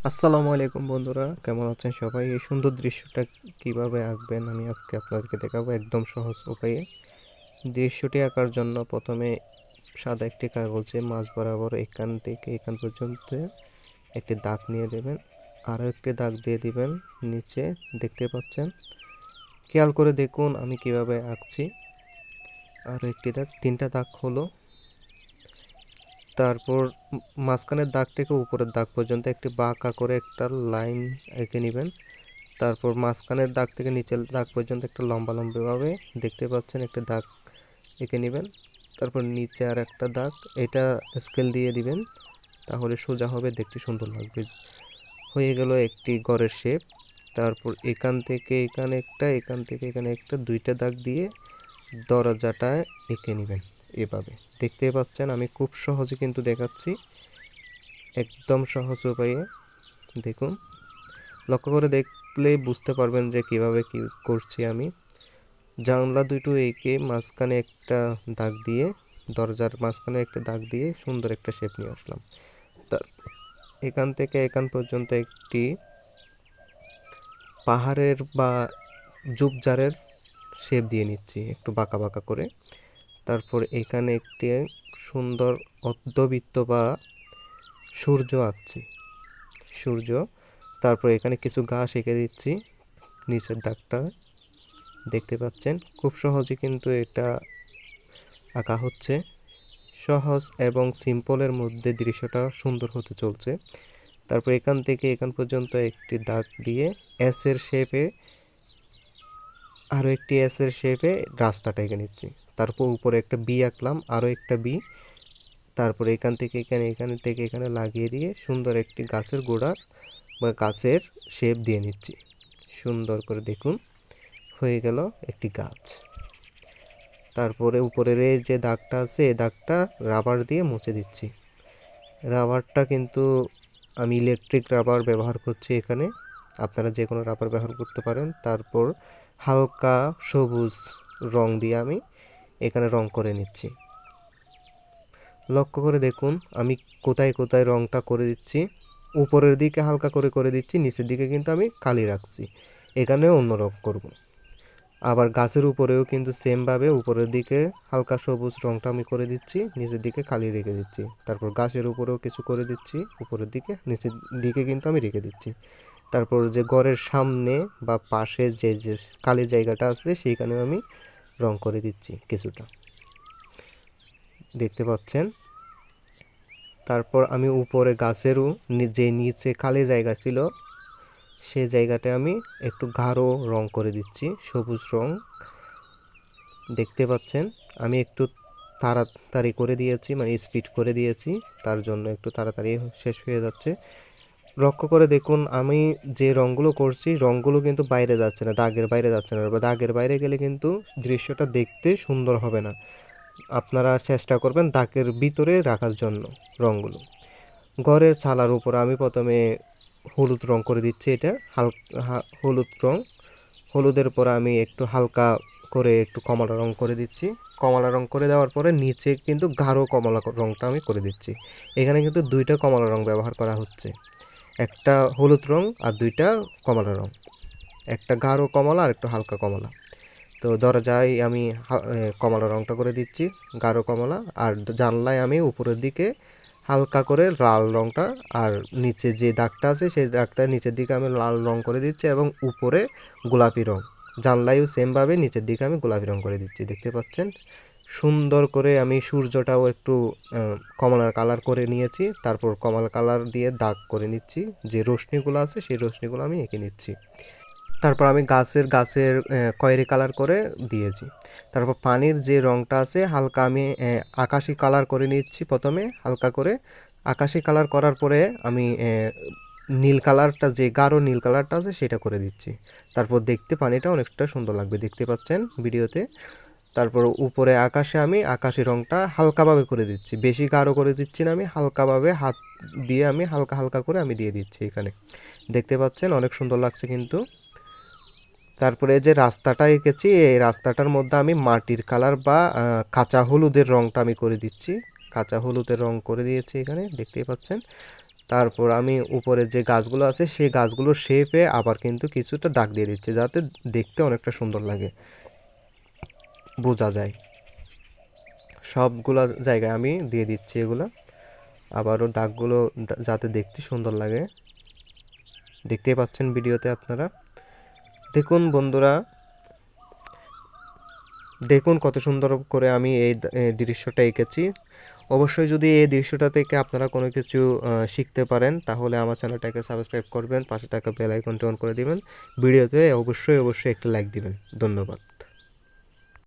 আসসালামু আলাইকুম বন্ধুরা, কেমন আছেন সবাই? এই সুন্দর দৃশ্যটা কিভাবে আঁকবেন আমি আজকে আপনাদেরকে দেখাবো একদম সহজ উপায়ে। দৃশ্যটি আঁকার জন্য প্রথমে সাদা একটি কাগজে মাঝ বরাবর এখান থেকে এখান পর্যন্ত একটি দাগ নিয়ে দেবেন, আরও একটি দাগ দিয়ে দিবেন নিচে। দেখতে পাচ্ছেন? খেয়াল করে দেখুন আমি কিভাবে আঁকছি। আরও একটি দাগ, তিনটা দাগ হলো। তারপর মাঝখানের দাগ থেকে উপরের দাগ পর্যন্ত একটি বাঁকা করে একটা লাইন এঁকে নেবেন। তারপর মাঝখানের দাগ থেকে নিচের দাগ পর্যন্ত একটা লম্বা লম্বিভাবে দেখতে পাচ্ছেন একটা দাগ এঁকে নেবেন। তারপর নিচে আর একটা দাগ, এটা স্কেল দিয়ে দিবেন, তাহলে সোজা হবে, দেখতে সুন্দর লাগবে। হয়ে গেল একটি ঘরের শেপ। তারপর এখান থেকে এখানে একটা, এখান থেকে এখানে একটা, দুইটা দাগ দিয়ে দরজাটা এঁকে নেবেন এভাবে। দেখতে পাচ্ছেন আমি খুব সহজে কিন্তু দেখাচ্ছি, একদম সহজ উপায়ে। দেখুন, লক্ষ্য করে দেখলেই বুঝতে পারবেন যে কিভাবে কি করছি আমি। জানলা দুটো এঁকে মাঝখানে একটা দাগ দিয়ে, দরজার মাঝখানে একটা দাগ দিয়ে সুন্দর একটা শেপ নিয়ে আসলাম। তারপর এখান থেকে এখান পর্যন্ত একটি পাহাড়ের বা ঝোপঝাড়ের শেপ দিয়ে নিচ্ছি একটু বাঁকা বাঁকা করে। তারপর এখানে একটি সুন্দর অর্ধবৃত্ত বা সূর্য আঁকছি, সূর্য। তারপর এখানে কিছু ঘাস এঁকে দিচ্ছি নিচের দাগটা। দেখতে পাচ্ছেন খুব সহজে কিন্তু এটা আঁকা হচ্ছে। সহজ এবং সিম্পলের মধ্যে দৃশ্যটা সুন্দর হতে চলছে। তারপর এখান থেকে এখান পর্যন্ত একটি দাগ দিয়ে এসের শেপে, আরও একটি এসের শেপে রাস্তাটা এঁকে নিচ্ছি। তারপর উপরে একটা বি আঁকলাম, আরও একটা বি। তারপর এখান থেকে এখানে, এখান থেকে এখানে লাগিয়ে দিয়ে সুন্দর একটি গাছের গোড়ার বা গাছের শেপ দিয়ে নিচ্ছি সুন্দর করে। দেখুন হয়ে গেল একটি গাছ। তারপরে উপরের এই যে দাগটা আছে, এই দাগটা রাবার দিয়ে মুছে দিচ্ছি। রাবারটা কিন্তু আমি ইলেকট্রিক রাবার ব্যবহার করছি এখানে, আপনারা যে কোনো রাবার ব্যবহার করতে পারেন। তারপর হালকা সবুজ রং দিয়ে আমি এখানে রং করে নিচ্ছি। লক্ষ্য করে দেখুন আমি কোথায় কোথায় রংটা করে দিচ্ছি। উপরের দিকে হালকা করে করে দিচ্ছি, নিচের দিকে কিন্তু আমি কালি রাখছি। এখানে অন্য রং করব। আবার গাছের উপরেও কিন্তু সেমভাবে উপরের দিকে হালকা সবুজ রংটা আমি করে দিচ্ছি, নিচের দিকে কালি রেখে দিচ্ছি। তারপর গাছের উপরেও কিছু করে দিচ্ছি উপরের দিকে, নিচের দিকে কিন্তু আমি রেখে দিচ্ছি। তারপর যে ঘরের সামনে বা পাশে যে যে কালি জায়গাটা আছে সেইখানেও আমি রং করে দিচ্ছি কিছুটা। দেখতে পাচ্ছেন? তারপর আমি উপরে গাছেরও যে নিচে খালি জায়গা ছিল সেই জায়গাটা আমি একটু গাঢ় রং করে দিচ্ছি, সবুজ রং। দেখতে পাচ্ছেন আমি একটু তাড়াতাড়ি করে দিয়েছি, মানে স্পিড করে দিয়েছি, তার জন্য একটু তাড়াতাড়ি শেষ হয়ে যাচ্ছে। লক্ষ্য করে দেখুন আমি যে রঙগুলো করছি রঙগুলো কিন্তু বাইরে যাচ্ছে না, দাগের বাইরে যাচ্ছে না, বা দাগের বাইরে গেলে কিন্তু দৃশ্যটা দেখতে সুন্দর হবে না। আপনারা চেষ্টা করবেন দাগের ভিতরে রাখার জন্য রঙগুলো। ঘরের ছালার উপর আমি প্রথমে হলুদ রং করে দিচ্ছি, এটা হালকা হলুদ রং। হলুদের পর আমি একটু হালকা করে একটু কমলা রং করে দিচ্ছি। কমলা রং করে দেওয়ার পরে নিচে কিন্তু গাঢ় কমলা রংটা আমি করে দিচ্ছি। এখানে কিন্তু দুইটা কমলা রং ব্যবহার করা হচ্ছে, একটা হলুদ রং আর দুইটা কমলা রং, একটা গাঢ় কমলা আর একটু হালকা কমলা। তো দরজায় আমি কমলা রংটা করে দিচ্ছি, গাঢ় কমলা। আর জানলায় আমি উপরের দিকে হালকা করে লাল রংটা, আর নিচে যে দাগটা আছে সেই দাগটা নিচের দিকে আমি লাল রং করে দিচ্ছি এবং উপরে গোলাপি রং। জানলায়ও সেমভাবে নিচের দিকে আমি গোলাপি রং করে দিচ্ছি। দেখতে পাচ্ছেন সুন্দর করে আমি সূর্যটাও একটু কমলার কালার করে নিয়েছি। তারপর কমলা কালার দিয়ে দাগ করে নিচ্ছি, যে রশ্মিগুলো আছে সেই রশ্মিগুলো আমি এঁকে নিচ্ছি। তারপর আমি গাছের খয়েরি কালার করে দিয়েছি। তারপর পানির যে রংটা আছে হালকা আমি আকাশি কালার করে নিচ্ছি প্রথমে হালকা করে। আকাশি কালার করার পরে আমি নীল কালারটা, যে গাঢ় নীল কালারটা আছে সেটা করে দিচ্ছি। তারপর দেখতে পানিটা অনেকটা সুন্দর লাগবে, দেখতে পাচ্ছেন ভিডিওতে। তারপর উপরে আকাশে আমি আকাশি রংটা হালকাভাবে করে দিচ্ছি, বেশি গাঢ় করে দিচ্ছি না, আমি হালকাভাবে হাত দিয়ে আমি হালকা হালকা করে আমি দিয়ে দিচ্ছি এখানে। দেখতে পাচ্ছেন অনেক সুন্দর লাগছে কিন্তু। তারপরে যে রাস্তাটা এঁকেছি এই রাস্তাটার মধ্যে আমি মাটির কালার বা কাঁচা হলুদের রংটা আমি করে দিচ্ছি, কাঁচা হলুদের রং করে দিয়েছি এখানে, দেখতেই পাচ্ছেন। তারপর আমি উপরে যে গাছগুলো আছে সেই গাছগুলোর শেপে আবার কিন্তু কিছুটা দাগ দিয়ে দিচ্ছি, যাতে দেখতে অনেকটা সুন্দর লাগে, বোঝা যায়। সবগুলা জায়গায় আমি দিয়ে দিচ্ছি এগুলা, আবারও দাগগুলো যাতে দেখতে সুন্দর লাগে। দেখতেই পাচ্ছেন ভিডিওতে আপনারা। দেখুন বন্ধুরা, দেখুন কত সুন্দর করে আমি এই দৃশ্যটা এঁকেছি। অবশ্যই যদি এই দৃশ্যটা থেকে আপনারা কোনো কিছু শিখতে পারেন, তাহলে আমার চ্যানেলটাকে সাবস্ক্রাইব করবেন, পাশে থাকা বেল আইকনটি অন করে দিবেন, ভিডিওতে অবশ্যই একটি লাইক দিবেন। ধন্যবাদ।